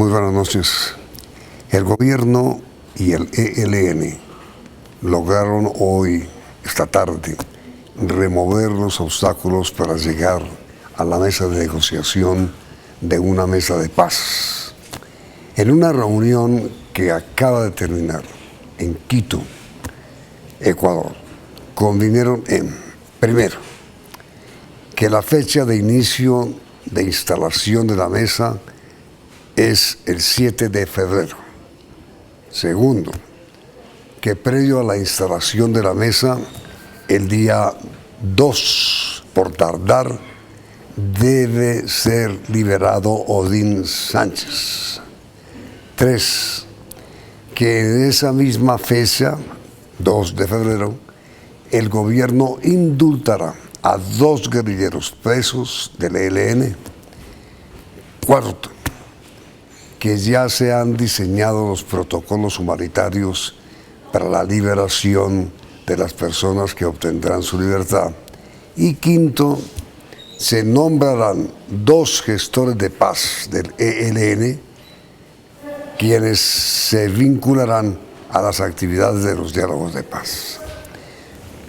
Muy buenas noches. El gobierno y el ELN lograron hoy, esta tarde, remover los obstáculos para llegar a la mesa de negociación de una mesa de paz. En una reunión que acaba de terminar en Quito, Ecuador, convinieron en, primero, que la fecha de inicio de instalación de la mesa es el 7 de febrero. Segundo, que previo a la instalación de la mesa, el día 2, por tardar, debe ser liberado Odín Sánchez. 3, que en esa misma fecha, 2 de febrero, el gobierno indultará a 2 guerrilleros presos del ELN. 4, que ya se han diseñado los protocolos humanitarios para la liberación de las personas que obtendrán su libertad. Y 5, se nombrarán 2 gestores de paz del ELN, quienes se vincularán a las actividades de los diálogos de paz.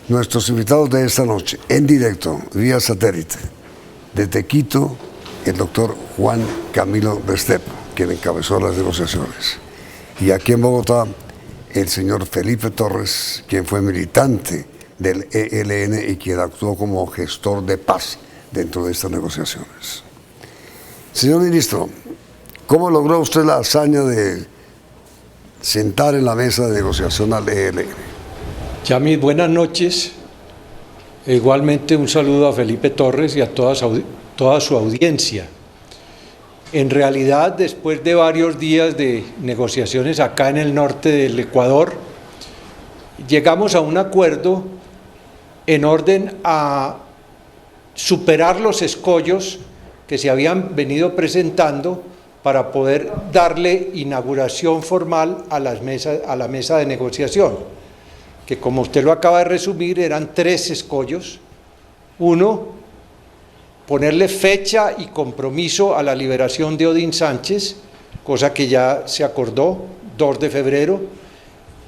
Nuestros invitados de esta noche, en directo, vía satélite, desde Quito, el doctor Juan Camilo Restrepo, quien encabezó las negociaciones. Y aquí en Bogotá, el señor Felipe Torres, quien fue militante del ELN y quien actuó como gestor de paz dentro de estas negociaciones. Señor ministro, ¿cómo logró usted la hazaña de sentar en la mesa de negociación al ELN? Yami, buenas noches. Igualmente un saludo a Felipe Torres y a toda su audiencia. En realidad, después de varios días de negociaciones acá en el norte del Ecuador, llegamos a un acuerdo en orden a superar los escollos que se habían venido presentando para poder darle inauguración formal a la mesa de negociación, que como usted lo acaba de resumir, eran 3 escollos. 1, ponerle fecha y compromiso a la liberación de Odín Sánchez, cosa que ya se acordó, 2 de febrero.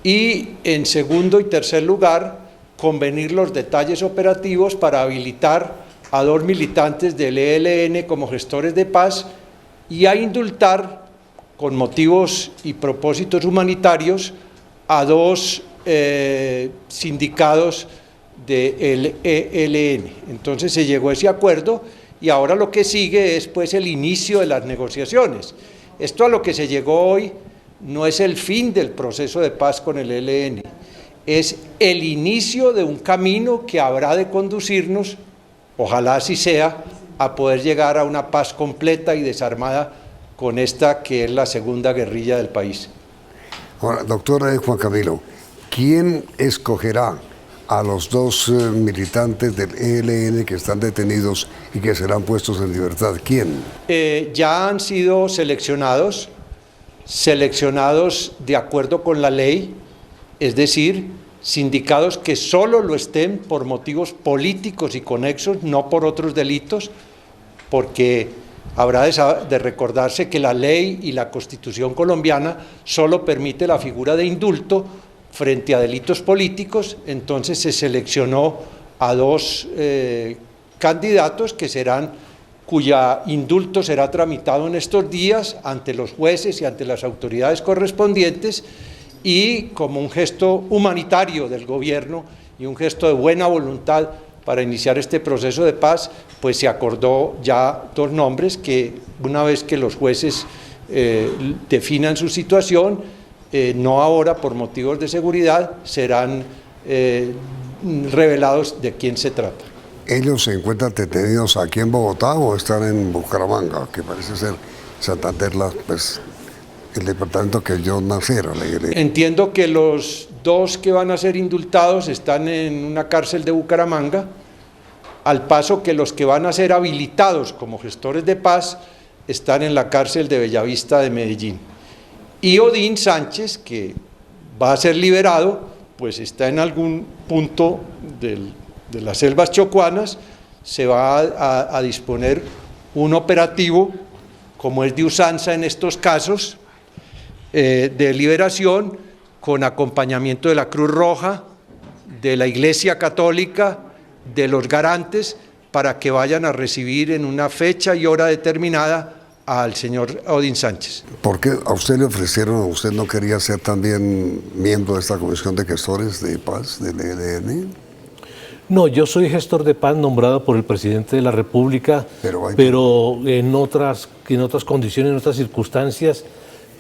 Y en segundo y tercer lugar, convenir los detalles operativos para habilitar a 2 militantes del ELN como gestores de paz y a indultar, con motivos y propósitos humanitarios, a 2 sindicados del ELN. Entonces se llegó a ese acuerdo y ahora lo que sigue es pues el inicio de las negociaciones. Esto a lo que se llegó hoy no es el fin del proceso de paz con el ELN, es el inicio de un camino que habrá de conducirnos, ojalá así sea, a poder llegar a una paz completa y desarmada con esta que es la segunda guerrilla del país. Ahora, doctor Juan Camilo, ¿quién escogerá a los 2 militantes del ELN que están detenidos y que serán puestos en libertad? ¿Quién? Ya han sido seleccionados de acuerdo con la ley, es decir, sindicados que solo lo estén por motivos políticos y conexos, no por otros delitos, porque habrá de recordarse que la ley y la Constitución colombiana solo permite la figura de indulto frente a delitos políticos. Entonces se seleccionó a 2 candidatos cuya indulto será tramitado en estos días ante los jueces y ante las autoridades correspondientes, y como un gesto humanitario del gobierno y un gesto de buena voluntad para iniciar este proceso de paz, pues se acordó ya 2 nombres que, una vez que los jueces definan su situación, no ahora por motivos de seguridad, serán revelados de quién se trata. ¿Ellos se encuentran detenidos aquí en Bogotá o están en Bucaramanga, que parece ser Santander, pues, el departamento que yo naciera? Entiendo que los 2 que van a ser indultados están en una cárcel de Bucaramanga, al paso que los que van a ser habilitados como gestores de paz están en la cárcel de Bellavista de Medellín. Y Odín Sánchez, que va a ser liberado, pues está en algún punto de las selvas chocuanas. Se va a disponer un operativo como es de usanza en estos casos de liberación, con acompañamiento de la Cruz Roja, de la Iglesia Católica, de los garantes, para que vayan a recibir en una fecha y hora determinada al señor Odin Sánchez. ¿Por qué a usted le ofrecieron, usted no quería ser también miembro de esta Comisión de Gestores de Paz del ELN? No, yo soy gestor de paz nombrado por el presidente de la República, pero en otras condiciones, en otras circunstancias,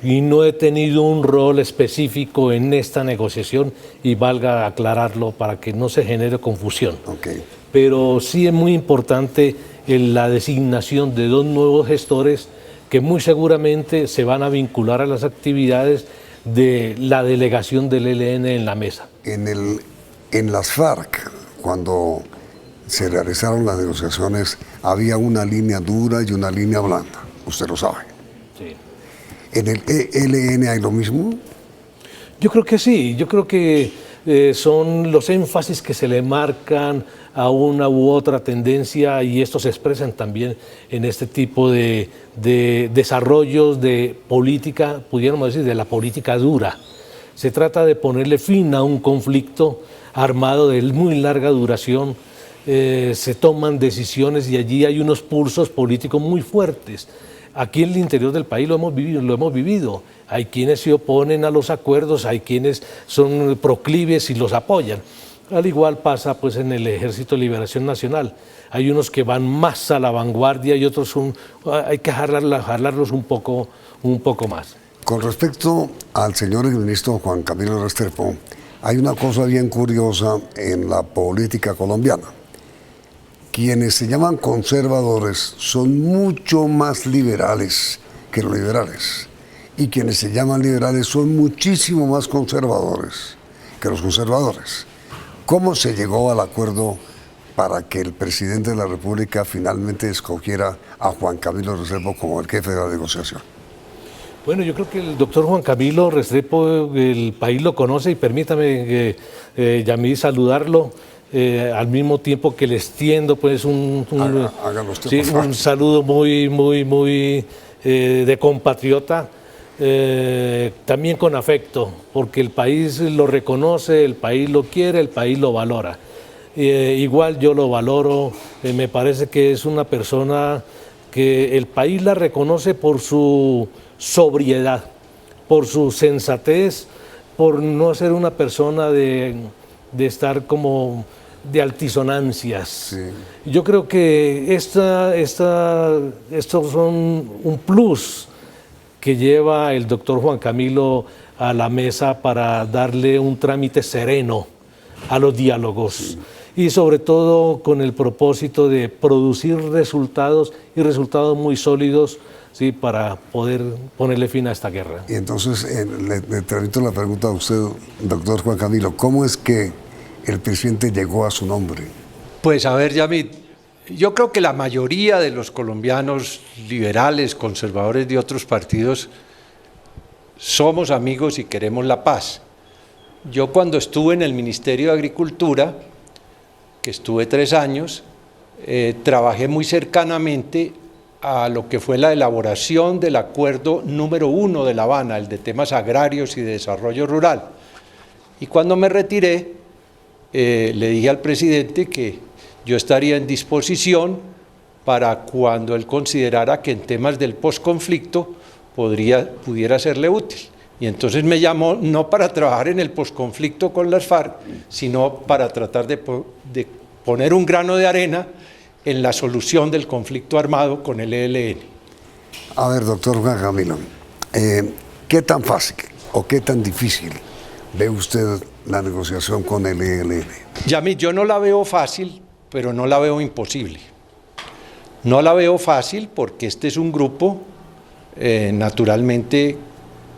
y no he tenido un rol específico en esta negociación, y valga aclararlo para que no se genere confusión. Okay. Pero sí es muy importante la designación de 2 nuevos gestores que muy seguramente se van a vincular a las actividades de la delegación del ELN en la mesa. En las FARC, cuando se realizaron las negociaciones, había una línea dura y una línea blanda, usted lo sabe. Sí. ¿En el ELN hay lo mismo? Yo creo que sí, yo creo que son los énfasis que se le marcan a una u otra tendencia, y estos se expresan también en este tipo de desarrollos de política, pudiéramos decir, de la política dura. Se trata de ponerle fin a un conflicto armado de muy larga duración, se toman decisiones y allí hay unos pulsos políticos muy fuertes. Aquí en el interior del país lo hemos vivido. Hay quienes se oponen a los acuerdos, hay quienes son proclives y los apoyan. Al igual pasa pues en el Ejército de Liberación Nacional. Hay unos que van más a la vanguardia y otros hay que jalarlos un poco más. Con respecto al señor ministro Juan Camilo Restrepo, hay una cosa bien curiosa en la política colombiana. Quienes se llaman conservadores son mucho más liberales que los liberales, y quienes se llaman liberales son muchísimo más conservadores que los conservadores. ¿Cómo se llegó al acuerdo para que el presidente de la República finalmente escogiera a Juan Camilo Restrepo como el jefe de la negociación? Bueno, yo creo que el doctor Juan Camilo Restrepo, el país lo conoce, y permítame, Yamid, saludarlo. Al mismo tiempo que le extiendo pues un saludo muy de compatriota, también con afecto, porque el país lo reconoce, el país lo quiere, el país lo valora. Igual yo lo valoro, me parece que es una persona que el país la reconoce por su sobriedad, por su sensatez, por no ser una persona de estar como de altisonancias. Sí. Yo creo que estos son un plus que lleva el doctor Juan Camilo a la mesa para darle un trámite sereno a los diálogos. Sí. Y sobre todo con el propósito de producir resultados, y resultados muy sólidos, sí, para poder ponerle fin a esta guerra. Y entonces le transmito la pregunta a usted, doctor Juan Camilo, ¿cómo es que el presidente llegó a su nombre? Pues a ver, Yamid, yo creo que la mayoría de los colombianos liberales, conservadores de otros partidos, somos amigos y queremos la paz. Yo cuando estuve en el Ministerio de Agricultura, que estuve 3 años, trabajé muy cercanamente a lo que fue la elaboración del acuerdo número 1 de La Habana, el de temas agrarios y de desarrollo rural. Y cuando me retiré, le dije al presidente que yo estaría en disposición para cuando él considerara que en temas del posconflicto pudiera serle útil. Y entonces me llamó no para trabajar en el posconflicto con las FARC, sino para tratar de poner un grano de arena en la solución del conflicto armado con el ELN. A ver, doctor Juan Camilo, ¿qué tan fácil o qué tan difícil ve usted la negociación con el ELN? Yamid, yo no la veo fácil, pero no la veo imposible. No la veo fácil porque este es un grupo, naturalmente,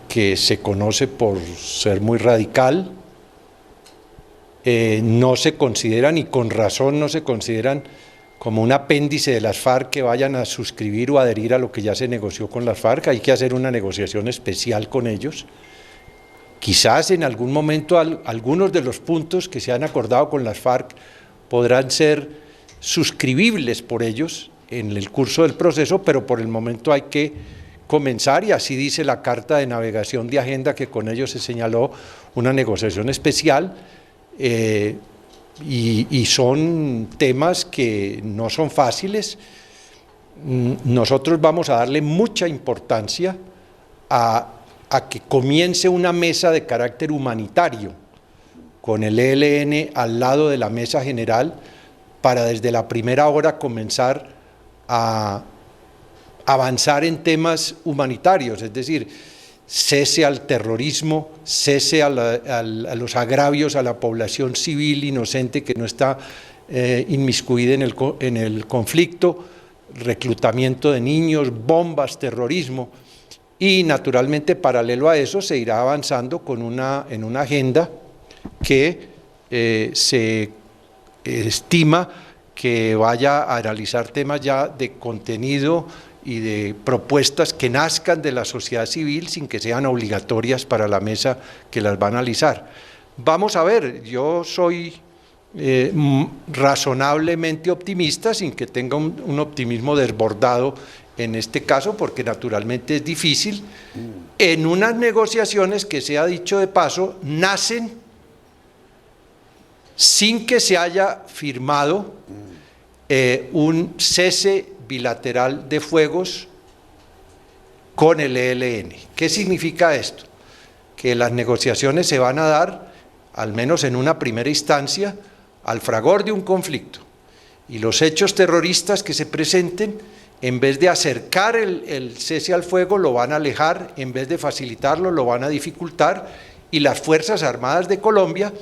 que se conoce por ser muy radical, no se consideran, y con razón no se consideran, como un apéndice de las FARC que vayan a suscribir o adherir a lo que ya se negoció con las FARC. Hay que hacer una negociación especial con ellos. Quizás en algún momento algunos de los puntos que se han acordado con las FARC podrán ser suscribibles por ellos, en el curso del proceso, pero por el momento hay que comenzar, y así dice la carta de navegación de agenda, que con ello se señaló una negociación especial, y son temas que no son fáciles. Nosotros vamos a darle mucha importancia a que comience una mesa de carácter humanitario con el ELN al lado de la mesa general, para desde la primera hora comenzar a avanzar en temas humanitarios, es decir, cese al terrorismo, cese a los agravios a la población civil inocente que no está inmiscuida en el conflicto, reclutamiento de niños, bombas, terrorismo, y naturalmente paralelo a eso se irá avanzando en una agenda que se estima que vaya a analizar temas ya de contenido y de propuestas que nazcan de la sociedad civil sin que sean obligatorias para la mesa que las va a analizar. Vamos a ver, yo soy razonablemente optimista, sin que tenga un optimismo desbordado en este caso, porque naturalmente es difícil. En unas negociaciones que, sea dicho de paso, nacen sin que se haya firmado un cese bilateral de fuegos con el ELN. ¿Qué significa esto? Que las negociaciones se van a dar, al menos en una primera instancia, al fragor de un conflicto, y los hechos terroristas que se presenten, en vez de acercar el cese al fuego, lo van a alejar, en vez de facilitarlo, lo van a dificultar, y las Fuerzas Armadas de Colombia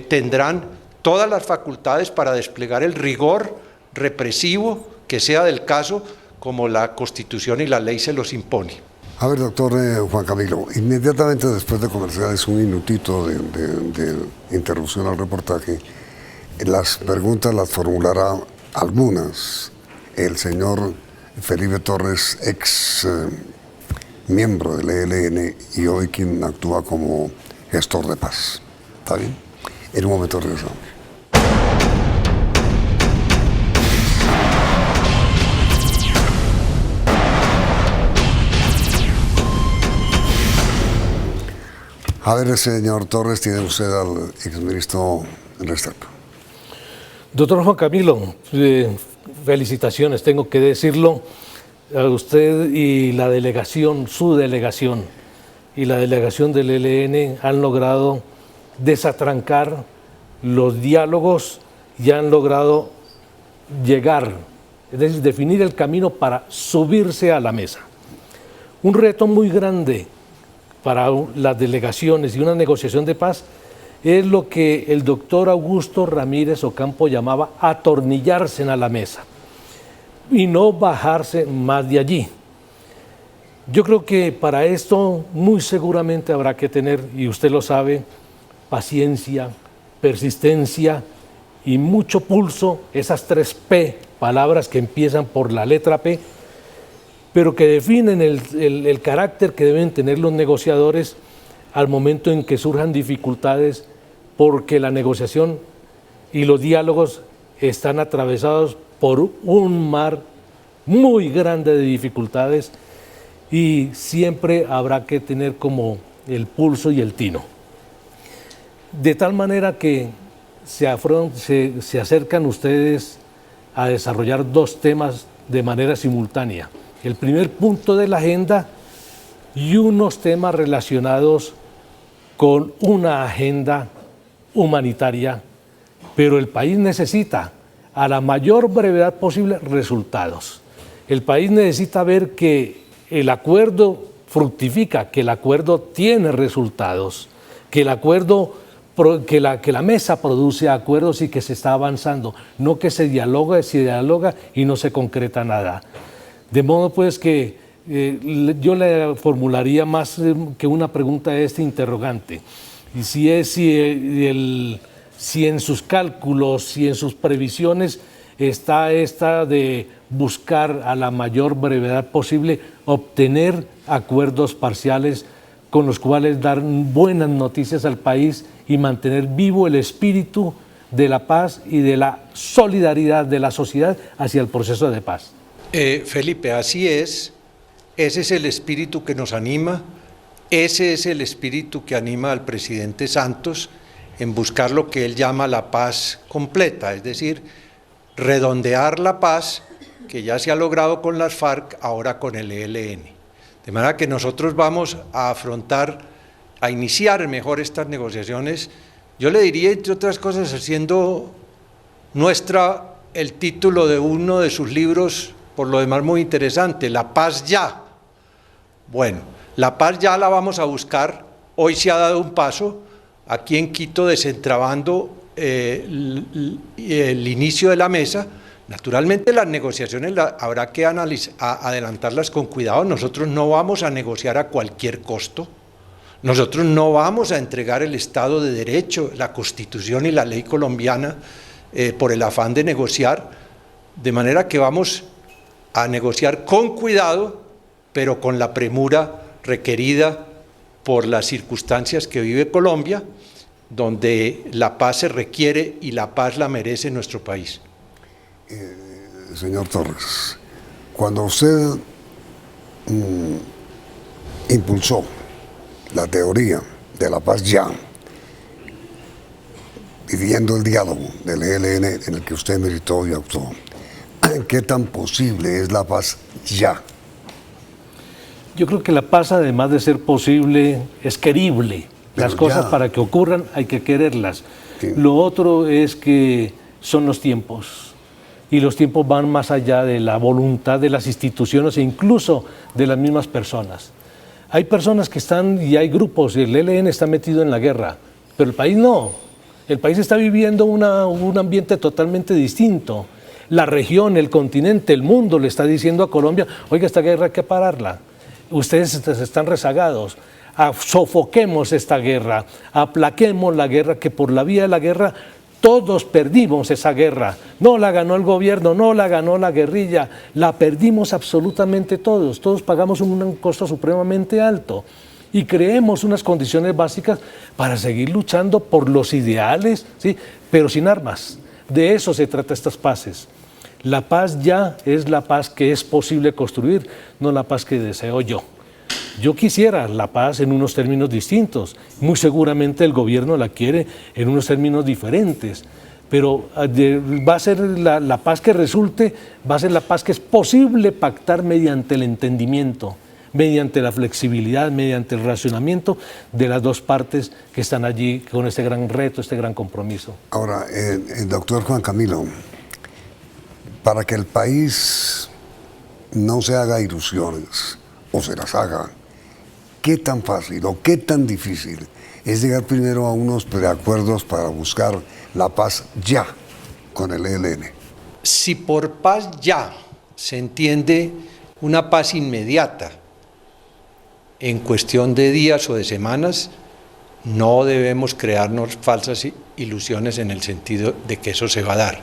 tendrán todas las facultades para desplegar el rigor represivo que sea del caso, como la Constitución y la ley se los impone. A ver, doctor Juan Camilo, inmediatamente después de comerciales, un minutito de interrupción al reportaje. Las preguntas las formulará algunas el señor Felipe Torres, ex miembro del ELN y hoy quien actúa como gestor de paz. ¿Está bien? En un momento regresamos. A ver, señor Torres, tiene usted al exministro Restrepo. Doctor Juan Camilo, felicitaciones, tengo que decirlo, a usted y la delegación, su delegación y la delegación del ELN han logrado desatrancar los diálogos y han logrado llegar, es decir, definir el camino para subirse a la mesa. Un reto muy grande para las delegaciones y una negociación de paz es lo que el doctor Augusto Ramírez Ocampo llamaba atornillarse a la mesa y no bajarse más de allí. Yo creo que para esto muy seguramente habrá que tener, y usted lo sabe, paciencia, persistencia y mucho pulso, esas 3 P, palabras que empiezan por la letra P, pero que definen el carácter que deben tener los negociadores al momento en que surjan dificultades, porque la negociación y los diálogos están atravesados por un mar muy grande de dificultades y siempre habrá que tener como el pulso y el tino. De tal manera que se acercan ustedes a desarrollar 2 temas de manera simultánea. El primer punto de la agenda y unos temas relacionados con una agenda humanitaria, pero el país necesita a la mayor brevedad posible resultados. El país necesita ver que el acuerdo fructifica, que el acuerdo tiene resultados, que el acuerdo, que la mesa produce acuerdos y que se está avanzando, no que se dialoga y no se concreta nada. De modo pues que yo le formularía más que una pregunta interrogante. Y si en sus cálculos, si en sus previsiones está esta de buscar a la mayor brevedad posible obtener acuerdos parciales con los cuales dar buenas noticias al país y mantener vivo el espíritu de la paz y de la solidaridad de la sociedad hacia el proceso de paz. Felipe, así es. Ese es el espíritu que nos anima, ese es el espíritu que anima al presidente Santos en buscar lo que él llama la paz completa, es decir, redondear la paz que ya se ha logrado con las FARC, ahora con el ELN. De manera que nosotros vamos a afrontar, a iniciar mejor estas negociaciones. Yo le diría, entre otras cosas, haciendo nuestra el título de uno de sus libros, por lo demás muy interesante, La Paz Ya. Bueno, la paz ya la vamos a buscar. Hoy se ha dado un paso aquí en Quito, desentrabando el inicio de la mesa. Naturalmente las negociaciones habrá que adelantarlas con cuidado. Nosotros no vamos a negociar a cualquier costo. Nosotros no vamos a entregar el Estado de Derecho, la Constitución y la ley colombiana por el afán de negociar, de manera que vamos a negociar con cuidado, pero con la premura requerida por las circunstancias que vive Colombia, donde la paz se requiere y la paz la merece nuestro país. Señor Torres, cuando usted impulsó la teoría de la paz ya, pidiendo el diálogo del ELN en el que usted militó y actuó, ¿qué tan posible es la paz ya? Yo creo que la paz, además de ser posible, es querible. Las cosas para que ocurran hay que quererlas. Sí. Lo otro es que son los tiempos. Y los tiempos van más allá de la voluntad de las instituciones e incluso de las mismas personas. Hay personas que están, y hay grupos, el ELN está metido en la guerra, pero el país no. El país está viviendo un ambiente totalmente distinto. La región, el continente, el mundo le está diciendo a Colombia, oiga, esta guerra hay que pararla. Ustedes están rezagados, sofoquemos esta guerra, aplaquemos la guerra, que por la vía de la guerra todos perdimos esa guerra. No la ganó el gobierno, no la ganó la guerrilla, la perdimos absolutamente todos. Todos pagamos un costo supremamente alto y creemos unas condiciones básicas para seguir luchando por los ideales, ¿sí? Pero sin armas. De eso se trata estas paces. La paz ya es la paz que es posible construir, no la paz que deseo yo. Yo quisiera la paz en unos términos distintos. Muy seguramente el gobierno la quiere en unos términos diferentes. Pero va a ser la paz que resulte, va a ser la paz que es posible pactar mediante el entendimiento, mediante la flexibilidad, mediante el racionamiento de las dos partes que están allí con este gran reto, este gran compromiso. Ahora, doctor Juan Camilo, para que el país no se haga ilusiones o se las haga, ¿qué tan fácil o qué tan difícil es llegar primero a unos preacuerdos para buscar la paz ya con el ELN? Si por paz ya se entiende una paz inmediata, en cuestión de días o de semanas, no debemos crearnos falsas ilusiones en el sentido de que eso se va a dar.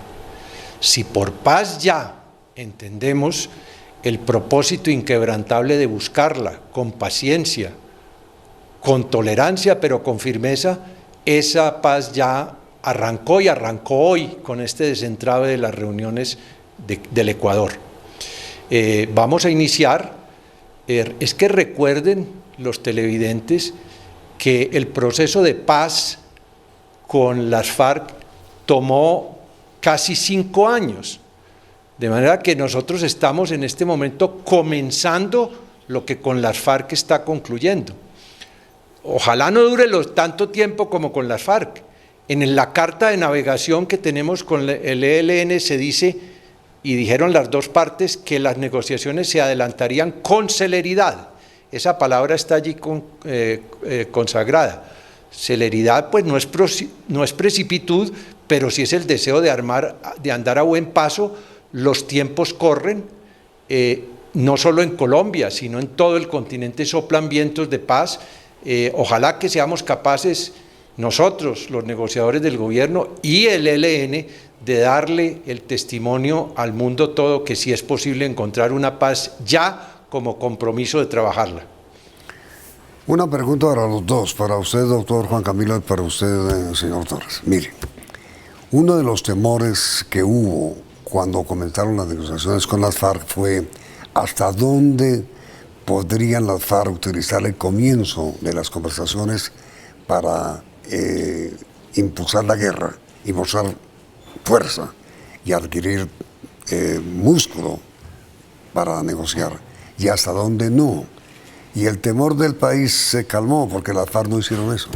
Si por paz ya entendemos el propósito inquebrantable de buscarla con paciencia, con tolerancia, pero con firmeza, esa paz ya arrancó y arrancó hoy con este desentrave de las reuniones del Ecuador. Vamos a iniciar, es que recuerden los televidentes que el proceso de paz con las FARC tomó casi 5 años, de manera que nosotros estamos en este momento comenzando lo que con las FARC está concluyendo. Ojalá no dure tanto tiempo como con las FARC. En la carta de navegación que tenemos con el ELN se dice, y dijeron las dos partes, que las negociaciones se adelantarían con celeridad. Esa palabra está allí consagrada. Celeridad pues no es precipitud, pero sí es el deseo de andar a buen paso. Los tiempos corren, no solo en Colombia, sino en todo el continente soplan vientos de paz. Ojalá que seamos capaces nosotros, los negociadores del gobierno y el ELN, de darle el testimonio al mundo todo que sí es posible encontrar una paz ya como compromiso de trabajarla. Una pregunta para los dos, para usted, doctor Juan Camilo, y para usted, señor Torres. Mire, Uno de los temores que hubo cuando comenzaron las negociaciones con las FARC fue hasta dónde podrían las FARC utilizar el comienzo de las conversaciones para impulsar la guerra y mostrar fuerza y adquirir músculo para negociar, y hasta dónde no. Y el temor del país se calmó porque las FARC no hicieron eso.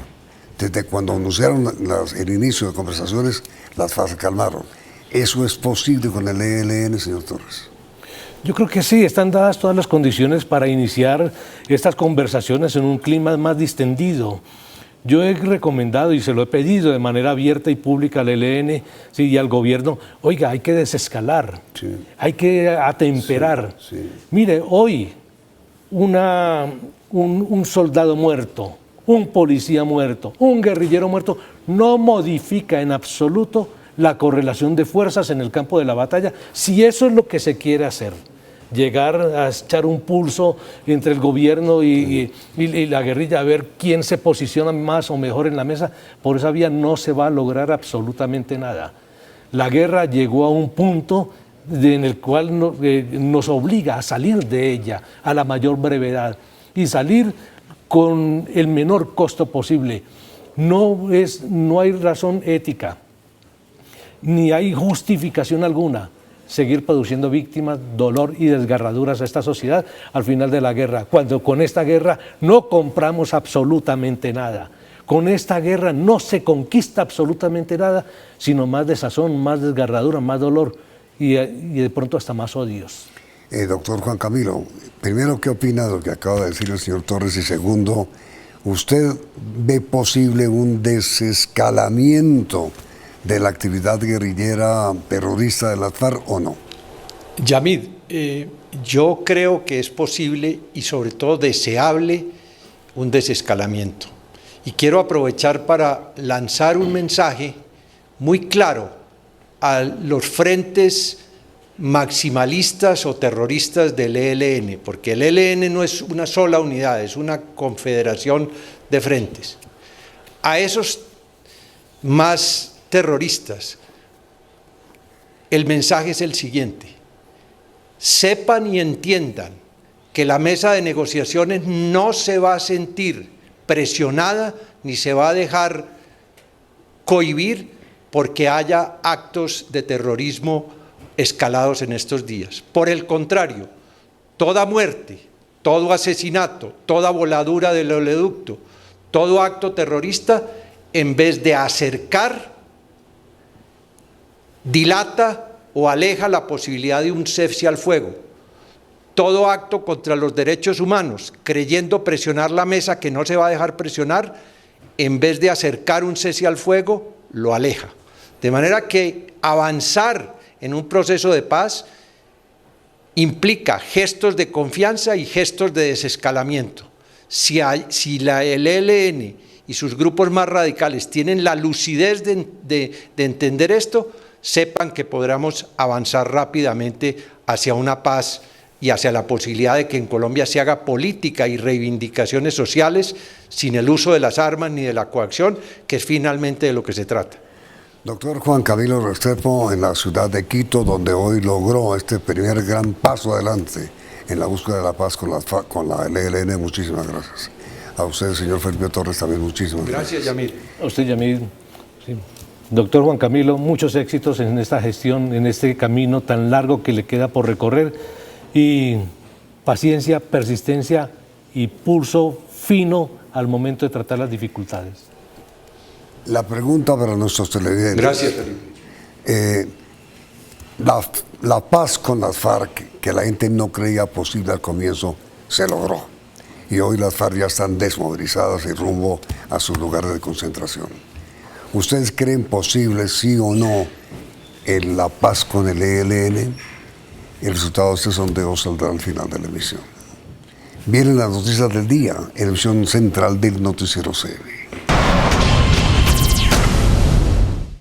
Desde cuando anunciaron el inicio de conversaciones, las FARC se calmaron. ¿Eso es posible con el ELN, señor Torres? Yo creo que sí, están dadas todas las condiciones para iniciar estas conversaciones en un clima más distendido. Yo he recomendado y se lo he pedido de manera abierta y pública al ELN, sí, y al gobierno, oiga, hay que desescalar, sí, hay que atemperar. Sí, sí. Mire, hoy un soldado muerto, un policía muerto, un guerrillero muerto, no modifica en absoluto la correlación de fuerzas en el campo de la batalla, si eso es lo que se quiere hacer. Llegar a echar un pulso entre el gobierno y la guerrilla, a ver quién se posiciona más o mejor en la mesa, por esa vía no se va a lograr absolutamente nada. La guerra llegó a un punto en el cual nos obliga a salir de ella a la mayor brevedad y salir con el menor costo posible. No hay razón ética, ni hay justificación alguna seguir produciendo víctimas, dolor y desgarraduras a esta sociedad al final de la guerra, cuando con esta guerra no compramos absolutamente nada. Con esta guerra no se conquista absolutamente nada, sino más desazón, más desgarradura, más dolor y de pronto hasta más odios. Doctor Juan Camilo, primero, ¿qué opina de lo que acaba de decir el señor Torres? Y segundo, ¿usted ve posible un desescalamiento de la actividad guerrillera terrorista de las FARC o no? Yamid, yo creo que es posible y sobre todo deseable un desescalamiento. Y quiero aprovechar para lanzar un mensaje muy claro a los frentes maximalistas o terroristas del ELN, porque el ELN no es una sola unidad, es una confederación de frentes. A esos más terroristas, el mensaje es el siguiente: sepan y entiendan que la mesa de negociaciones no se va a sentir presionada ni se va a dejar cohibir porque haya actos de terrorismo escalados en estos días. Por el contrario, toda muerte, todo asesinato, toda voladura del oleoducto, todo acto terrorista, en vez de acercar, dilata o aleja la posibilidad de un cese al fuego. Todo acto contra los derechos humanos, creyendo presionar la mesa que no se va a dejar presionar, en vez de acercar un cese al fuego, lo aleja. De manera que avanzar en un proceso de paz implica gestos de confianza y gestos de desescalamiento. Si el ELN y sus grupos más radicales tienen la lucidez de entender esto, sepan que podremos avanzar rápidamente hacia una paz y hacia la posibilidad de que en Colombia se haga política y reivindicaciones sociales sin el uso de las armas ni de la coacción, que es finalmente de lo que se trata. Doctor Juan Camilo Restrepo, en la ciudad de Quito, donde hoy logró este primer gran paso adelante en la búsqueda de la paz con la ELN, muchísimas gracias. A usted, señor Felipe Torres, también muchísimas gracias. Gracias, Yamil. A usted, Yamil. Sí. Doctor Juan Camilo, muchos éxitos en esta gestión, en este camino tan largo que le queda por recorrer, y paciencia, persistencia y pulso fino al momento de tratar las dificultades. La pregunta para nuestros televidentes. Gracias, Felipe. La paz con las FARC, que la gente no creía posible al comienzo, se logró. Y hoy las FARC ya están desmovilizadas y rumbo a sus lugares de concentración. ¿Ustedes creen posible, sí o no, en la paz con el ELN? El resultado de este sondeo saldrá al final de la emisión. Vienen las noticias del día, emisión central del Noticiero CB.